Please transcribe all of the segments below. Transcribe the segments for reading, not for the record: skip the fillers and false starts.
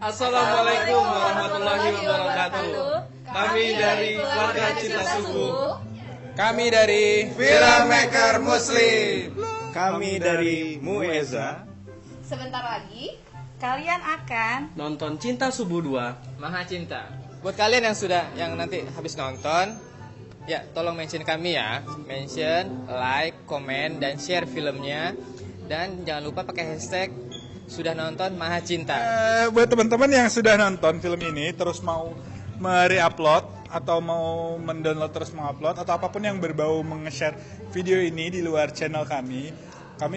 Assalamualaikum warahmatullahi wabarakatuh. Kami dari keluarga Cinta Subuh. Kami dari Filmmaker Muslim. Kami dari Mueza. Sebentar lagi kalian akan Nonton Cinta Subuh 2 Maha Cinta. Buat kalian yang nanti habis nonton, ya tolong mention kami ya. Mention, like, komen, dan share filmnya. Dan jangan lupa pakai hashtag sudah nonton Maha Cinta. Buat teman-teman yang sudah nonton film ini terus mau mereupload atau mau mendownload terus mengupload atau apapun yang berbau menge-share video ini di luar channel kami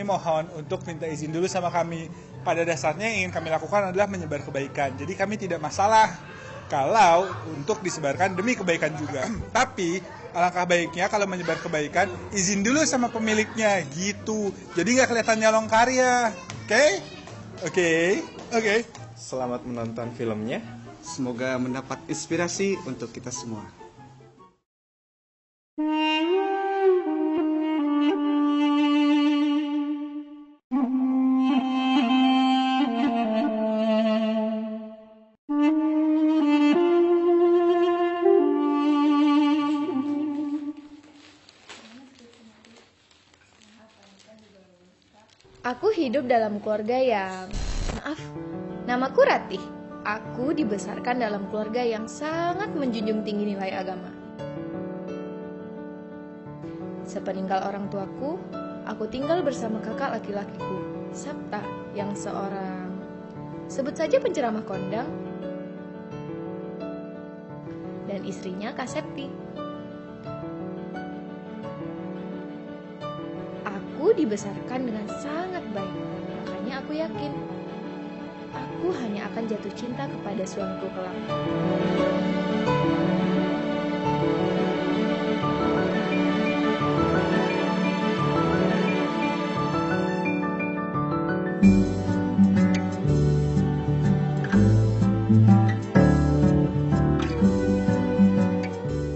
mohon untuk minta izin dulu sama kami. Pada dasarnya yang ingin kami lakukan adalah menyebar kebaikan. Jadi kami tidak masalah kalau untuk disebarkan demi kebaikan juga. Tapi alangkah baiknya kalau menyebar kebaikan izin dulu sama pemiliknya gitu. Jadi nggak kelihatan nyolong karya. Oke. Selamat menonton filmnya. Semoga mendapat inspirasi untuk kita semua. Aku hidup dalam keluarga yang namaku Ratih. Aku dibesarkan dalam keluarga yang sangat menjunjung tinggi nilai agama. Sepeninggal orang tuaku, aku tinggal bersama kakak laki-lakiku, Sabta, yang seorang sebut saja penceramah kondang, dan istrinya Kak Septi. Aku dibesarkan dengan sangat baik, makanya aku yakin aku hanya akan jatuh cinta kepada suamiku kelak.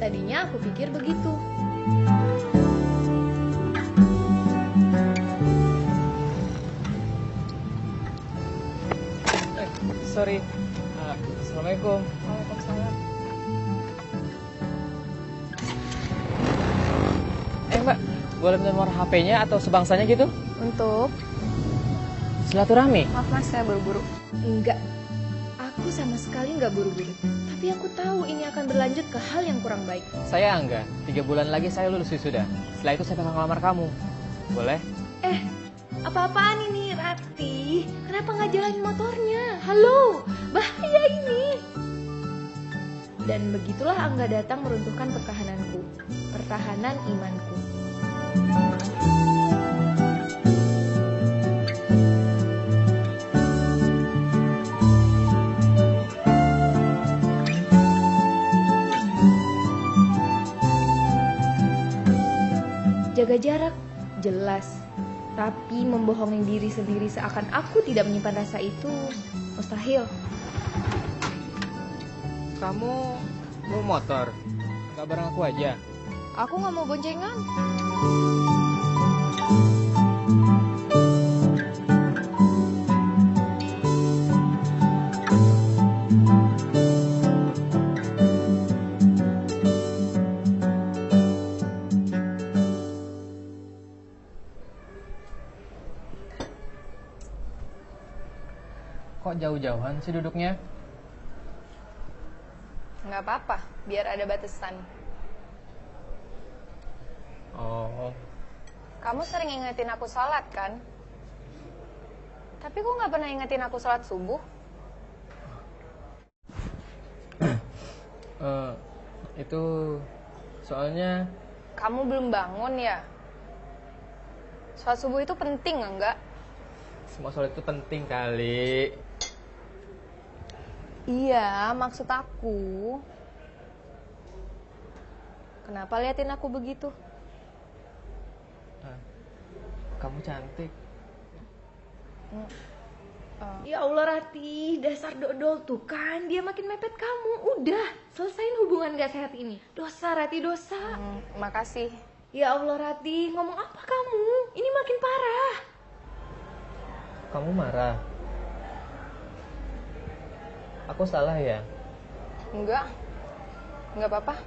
Tadinya aku pikir begitu. Sorry. Assalamualaikum. Waalaikumsalam. Mbak, boleh minta nomor HP-nya atau sebangsanya gitu? Untuk Silaturahmi. maaf mas, saya buru-buru. Enggak, aku sama sekali enggak buru-buru. Tapi aku tahu ini akan berlanjut ke hal yang kurang baik. Saya Angga. 3 bulan lagi saya lulus wisuda. Setelah itu saya bakal ngelamar kamu. Boleh? Apa-apaan ini Rati? Kenapa nggak jalanin motornya? Halo, bahaya ini. Dan begitulah Angga datang meruntuhkan pertahananku, pertahanan imanku. Jaga jarak, jelas. Tapi membohongi diri sendiri seakan aku tidak menyimpan rasa itu mustahil. Kamu mau motor? Nggak bareng aku aja? Aku nggak mau boncengan. Kok jauh-jauhan sih duduknya? Nggak apa-apa, biar ada batasan. Oh, Kamu sering ingetin aku sholat kan? Tapi kok nggak pernah ingetin aku sholat subuh? itu soalnya Kamu belum bangun ya? Sholat subuh itu penting enggak? semua sholat itu penting kali. Iya, maksud aku. Kenapa liatin aku begitu? Kamu cantik. Ya Allah Rati, dasar dodol tuh kan. Dia makin mepet kamu. Udah, selesain hubungan gak sehat ini. Dosa Rati, dosa. Makasih. Ya Allah Rati, ngomong apa kamu? Ini makin parah. Kamu marah? Aku salah ya? Enggak apa-apa.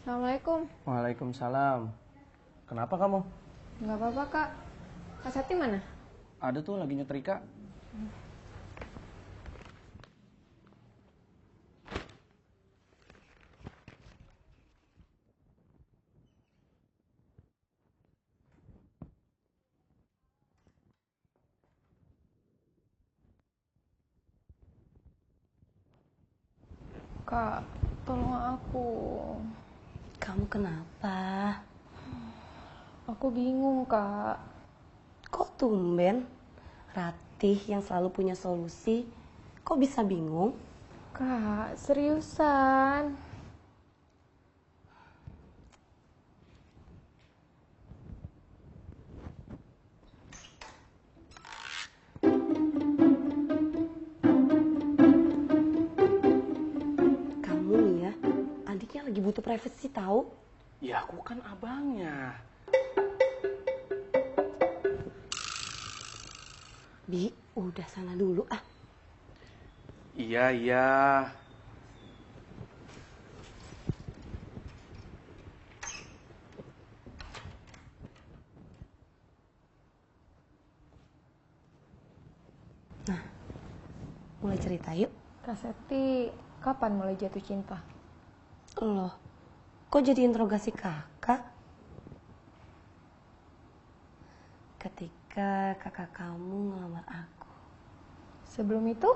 Assalamualaikum. Waalaikumsalam. Kenapa kamu? Enggak apa-apa, Kak. Kak Sakti mana? Ada tuh lagi nyetrika. Kak, tolong aku. Kamu kenapa? Aku bingung, Kak. Kok tumben? Ratih yang selalu punya solusi, kok bisa bingung? Kak, seriusan. Kamu nih ya, adiknya lagi butuh privacy tahu? Ya aku kan abangnya. Bi, udah sana dulu ah. Iya, iya. Nah, mulai cerita yuk. Kak Sakti, kapan mulai jatuh cinta? Loh, kok jadi interogasi kakak? Ketika kakak kamu ngelamar aku. Sebelum itu?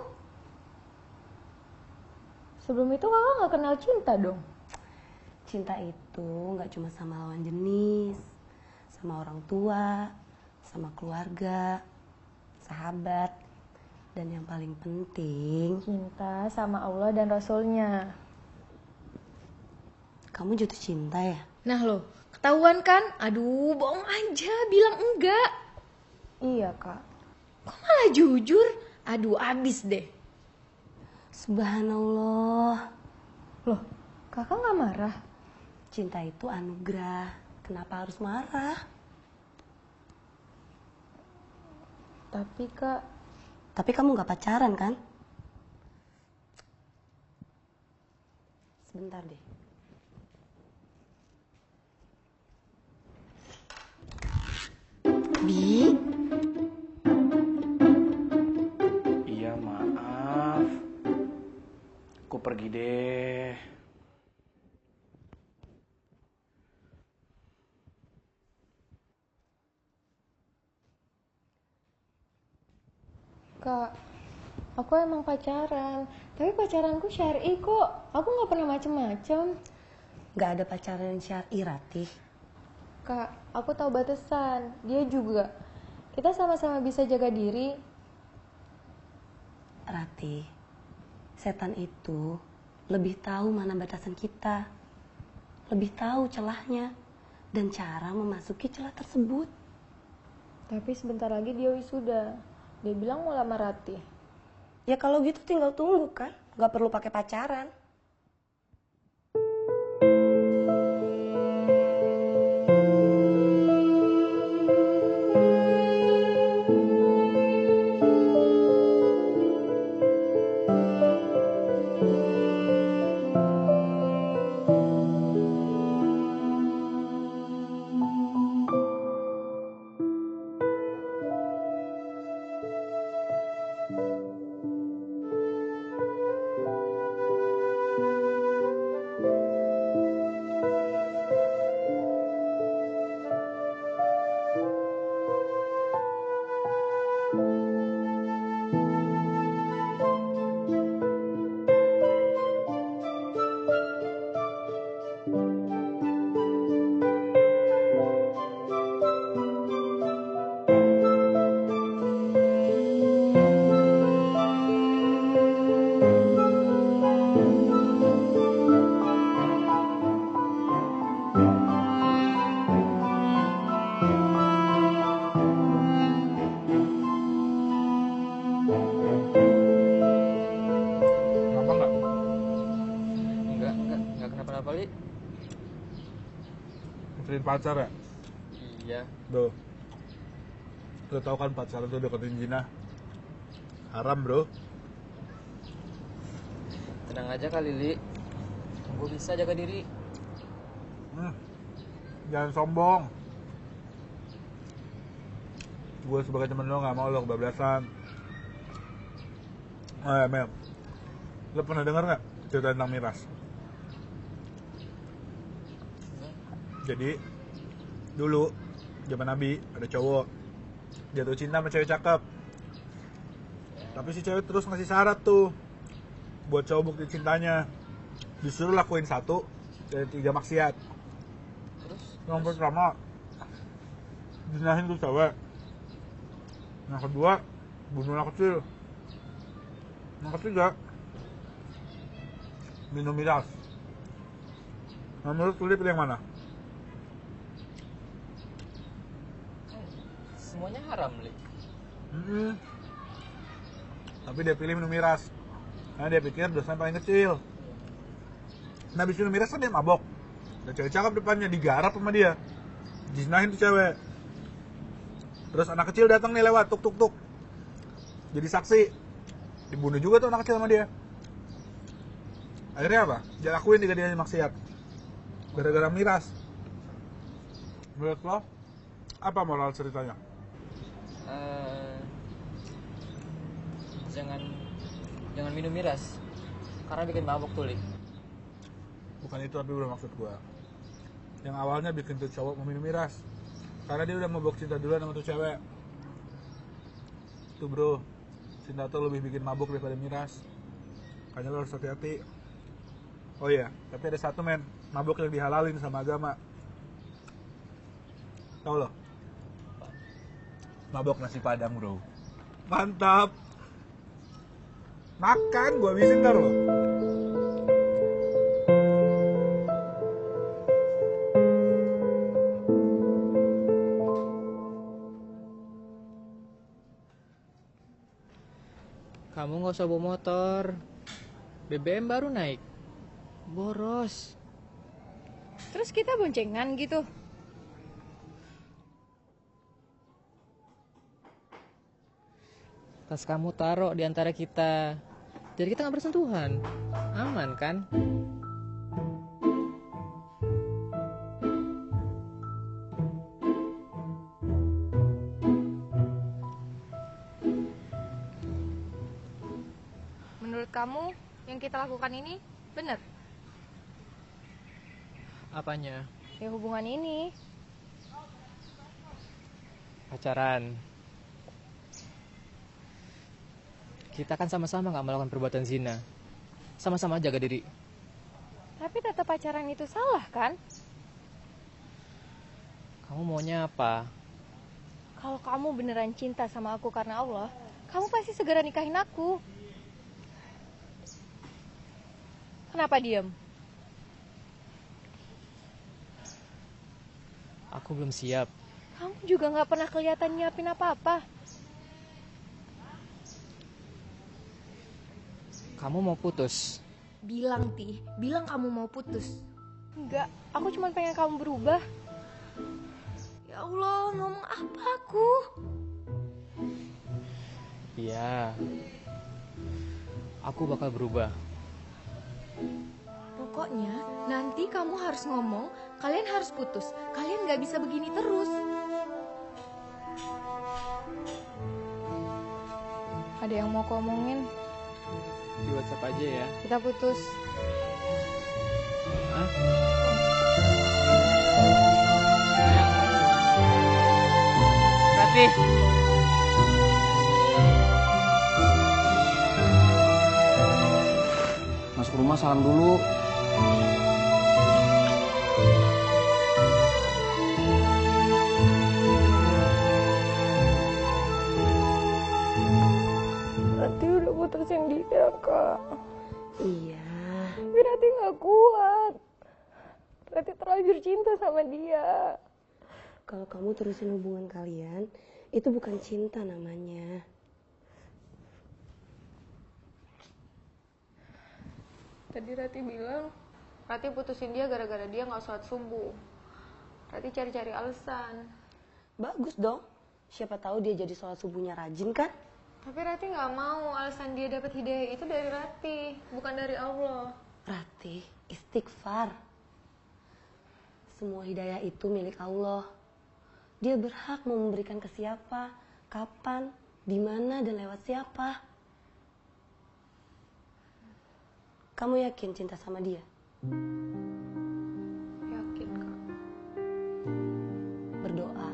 Sebelum itu kakak nggak kenal cinta dong? Cinta itu nggak cuma sama lawan jenis, sama orang tua, sama keluarga, sahabat, dan yang paling penting, Cinta sama Allah dan Rasulnya. kamu jatuh cinta ya? Nah lo, ketahuan kan? Aduh, bohong aja, bilang enggak. Iya, Kak. Kok malah jujur? Aduh, abis deh. Subhanallah, Loh, kakak nggak marah? cinta itu anugerah. Kenapa harus marah? Tapi Kak, Tapi kamu nggak pacaran kan? Sebentar deh. Bi, Iya, maaf. Aku pergi deh. Kak, aku emang pacaran. Tapi pacaranku syar'i kok. Aku nggak pernah macem-macem. nggak ada pacaran syar'i Ratih. Kak, aku tahu batasan. Dia juga. Kita sama-sama bisa jaga diri. Ratih, setan itu lebih tahu mana batasan kita, lebih tahu celahnya dan cara memasuki celah tersebut. Tapi sebentar lagi dia wisuda. Dia bilang mau lamar Ratih. Ya kalau gitu tinggal tunggu kan, nggak perlu pakai pacaran. Sering pacar ya? Iya. Bro, lo tau kan pacaran tuh deketin Gina haram bro. Tenang aja kali, Li. Gue bisa jaga diri. Jangan sombong. Gue sebagai temen lo gak mau lo kebablasan. Mel, lo pernah denger gak cerita tentang miras? Jadi dulu zaman Nabi ada cowok jatuh cinta sama cewek cakep, tapi si cewek terus ngasih syarat tuh buat cowok bukti cintanya, disuruh lakuin 1 dari 3 maksiat. Yang pertama zinahin tuh cewek, yang kedua bunuh anak kecil, yang ketiga minum miras. Nah, menurut lu pilih yang mana? Semuanya haram, Li. Tapi dia pilih minum miras karena dia pikir dosanya paling kecil. Nah, habis minum miras kan dia mabok. Ada cewek cakep depannya, digarap sama dia, dizinahin tuh cewek. Terus anak kecil datang nih lewat, tuk tuk tuk, jadi saksi, dibunuh juga tuh anak kecil sama dia. Akhirnya apa? Dia lakuin 3 maksiat gara-gara miras. Menurut lo apa moral ceritanya? Jangan minum miras karena bikin mabuk tuh, Li. Bukan itu tapi udah maksud gua. Yang awalnya bikin tuh cowok mau minum miras karena dia udah mabok cinta duluan sama tuh cewek. Tuh bro, cinta tuh lebih bikin mabuk daripada miras. Makanya lo harus hati-hati. Oh iya, tapi ada satu men, mabuk yang dihalalin sama agama. Tahu lo? Mabok nasi padang bro. Mantap. Makan, gua habisin ntar lo. Kamu nggak usah bawa motor. BBM baru naik. Boros. Terus kita boncengan gitu. Tas kamu taruh di antara kita. Jadi kita nggak bersentuhan. Aman kan? Menurut kamu yang kita lakukan ini benar? Apanya? Ya hubungan ini. Pacaran. Kita kan sama-sama nggak melakukan perbuatan zina. Sama-sama jaga diri. Tapi tetap pacaran itu salah kan? Kamu maunya apa? Kalau kamu beneran cinta sama aku karena Allah, kamu pasti segera nikahin aku. Kenapa diam? Aku belum siap. Kamu juga nggak pernah kelihatan nyiapin apa-apa. Kamu mau putus? Bilang, bilang kamu mau putus. Enggak, aku cuma pengen kamu berubah. Ya Allah, ngomong apa aku? Iya. Aku bakal berubah. Pokoknya nanti kamu harus ngomong, kalian harus putus. Kalian nggak bisa begini terus. Ada yang mau kau omongin? Di WhatsApp aja ya. Kita putus. Hah? Ratih. Masuk rumah salam dulu. Rati udah putusin dia, Kak. Iya. Tapi Rati gak kuat. Rati terlanjur cinta sama dia. Kalau kamu terusin hubungan kalian, itu bukan cinta namanya. Tadi Rati bilang, Rati putusin dia gara-gara dia gak sholat subuh. Rati cari-cari alasan. Bagus dong. Siapa tahu dia jadi sholat subuhnya rajin kan? Tapi Rati nggak mau alasan dia dapat hidayah itu dari Rati, bukan dari Allah. Rati, istighfar. Semua hidayah itu milik Allah. Dia berhak mau memberikan ke siapa, kapan, di mana, dan lewat siapa. Kamu yakin cinta sama dia? Yakin, Kak. Berdoa.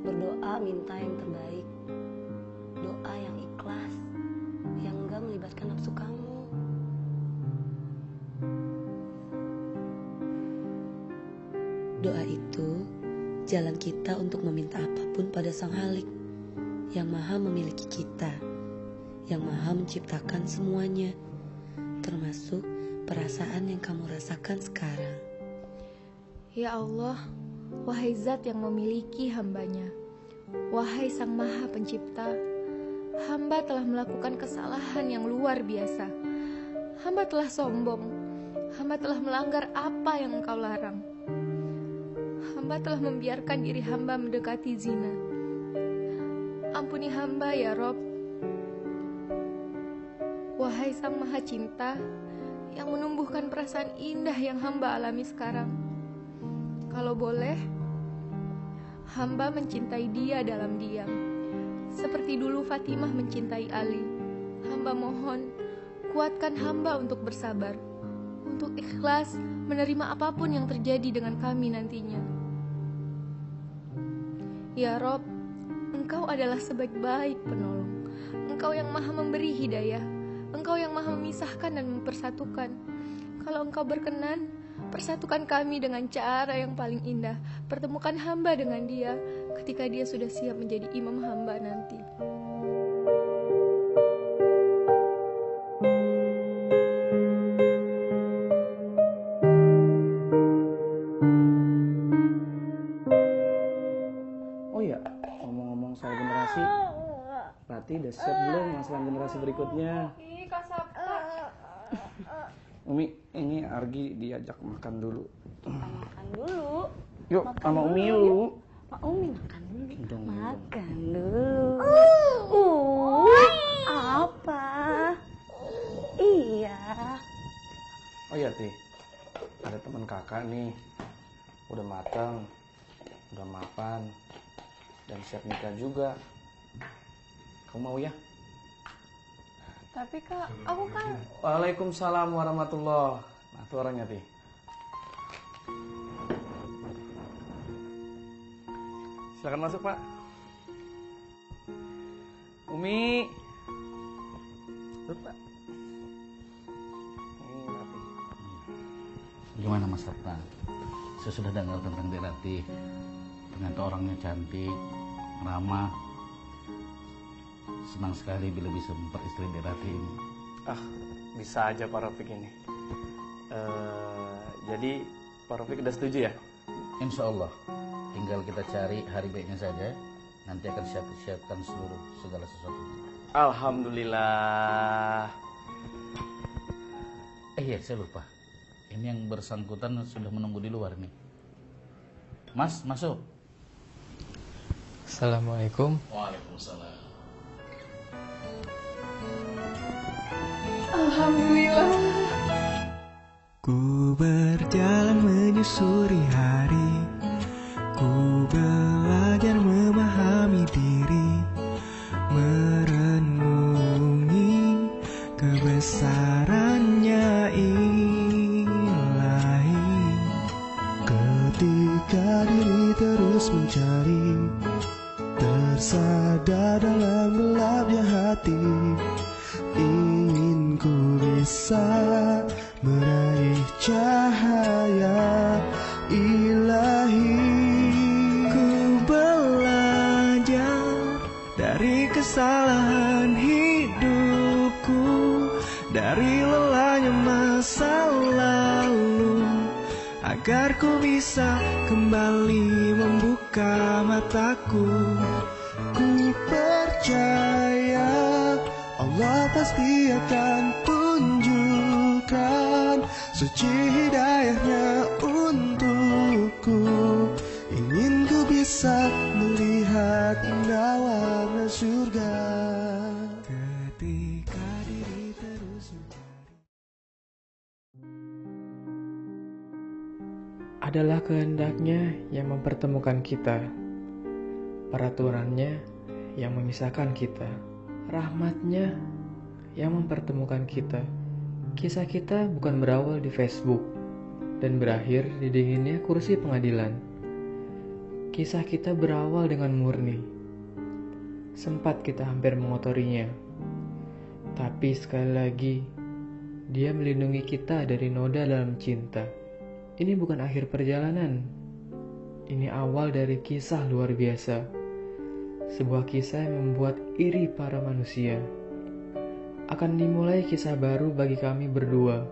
Berdoa minta yang terbaik. Doa yang ikhlas, yang enggak melibatkan nafsu kamu. Doa itu jalan kita untuk meminta apapun pada Sang Halik yang maha memiliki kita, yang maha menciptakan semuanya, termasuk perasaan yang kamu rasakan sekarang. Ya Allah, wahai zat yang memiliki hambanya, wahai Sang Maha Pencipta, hamba telah melakukan kesalahan yang luar biasa. Hamba telah sombong, hamba telah melanggar apa yang Engkau larang. Hamba telah membiarkan diri hamba mendekati zina. Ampuni hamba ya Rob. Wahai Sang Maha Cinta yang menumbuhkan perasaan indah yang hamba alami sekarang. Kalau boleh, hamba mencintai dia dalam diam. Seperti dulu Fatimah mencintai Ali. Hamba mohon, kuatkan hamba untuk bersabar, untuk ikhlas menerima apapun yang terjadi dengan kami nantinya. Ya Rob, Engkau adalah sebaik-baik penolong. Engkau yang maha memberi hidayah. Engkau yang maha memisahkan dan mempersatukan. Kalau Engkau berkenan, persatukan kami dengan cara yang paling indah. Pertemukan hamba dengan dia ketika dia sudah siap menjadi imam hamba nanti. Oh iya, ngomong-ngomong soal generasi, Rati udah siap belum masalah generasi berikutnya? Ih, Kak Sabta. Umi, ini Argi diajak makan dulu. Makan dulu. Yuk, Makan sama Umi dulu, yuk. Pak Umi makan dulu. Dong, Makan dulu. Apa? Iya. Oh iya, Ti. Ada teman kakak nih. Udah matang, udah mapan, dan siap nikah juga. Kamu mau ya? Tapi Kak, aku kan... Waalaikumsalam warahmatullahi. Nah, itu orangnya, Ti. Silakan masuk, Pak. Umi. Duduk, Pak. Ini Rati. Gimana Mas Sabta? Saya sudah dengar tentang Rati. Ternyata orangnya cantik, ramah. Senang sekali bila bisa memperistri Rati ini. Ah, bisa aja Pak Rafiq ini. Jadi Pak Rafiq udah setuju ya? Insya Allah. Tinggal kita cari hari baiknya saja. Nanti akan siapkan seluruh segala sesuatunya. Alhamdulillah. Iya, saya lupa. Ini yang bersangkutan sudah menunggu di luar nih. Mas, masuk. Assalamualaikum. Waalaikumsalam. Alhamdulillah. Ku berjalan menyusuri hari, ku belajar memahami diri, merenungi kebesarannya Ilahi. Ketika diri terus mencari, tersada dalam gelapnya hati, ingin ku bisa meraih cahaya Ilahi. Ku belajar dari kesalahan hidupku, dari lelahnya masa lalu, agar ku bisa kembali membuka mataku. Ku percaya Allah pasti akan tunjukkan suci hidayahnya untukku. adalah kehendaknya yang mempertemukan kita, peraturannya yang memisahkan kita, rahmatnya yang mempertemukan kita. Kisah kita bukan berawal di Facebook dan berakhir di dinginnya kursi pengadilan. Kisah kita berawal dengan murni. Sempat kita hampir mengotorinya, tapi sekali lagi dia melindungi kita dari noda dalam cinta. Ini bukan akhir perjalanan. Ini awal dari kisah luar biasa. Sebuah kisah yang membuat iri para manusia. Akan dimulai kisah baru bagi kami berdua,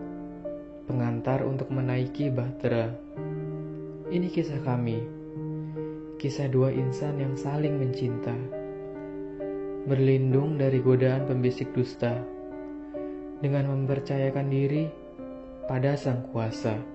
pengantar untuk menaiki bahtera. Ini kisah kami. Kisah dua insan yang saling mencinta. Berlindung dari godaan pembisik dusta dengan mempercayakan diri pada Sang Kuasa.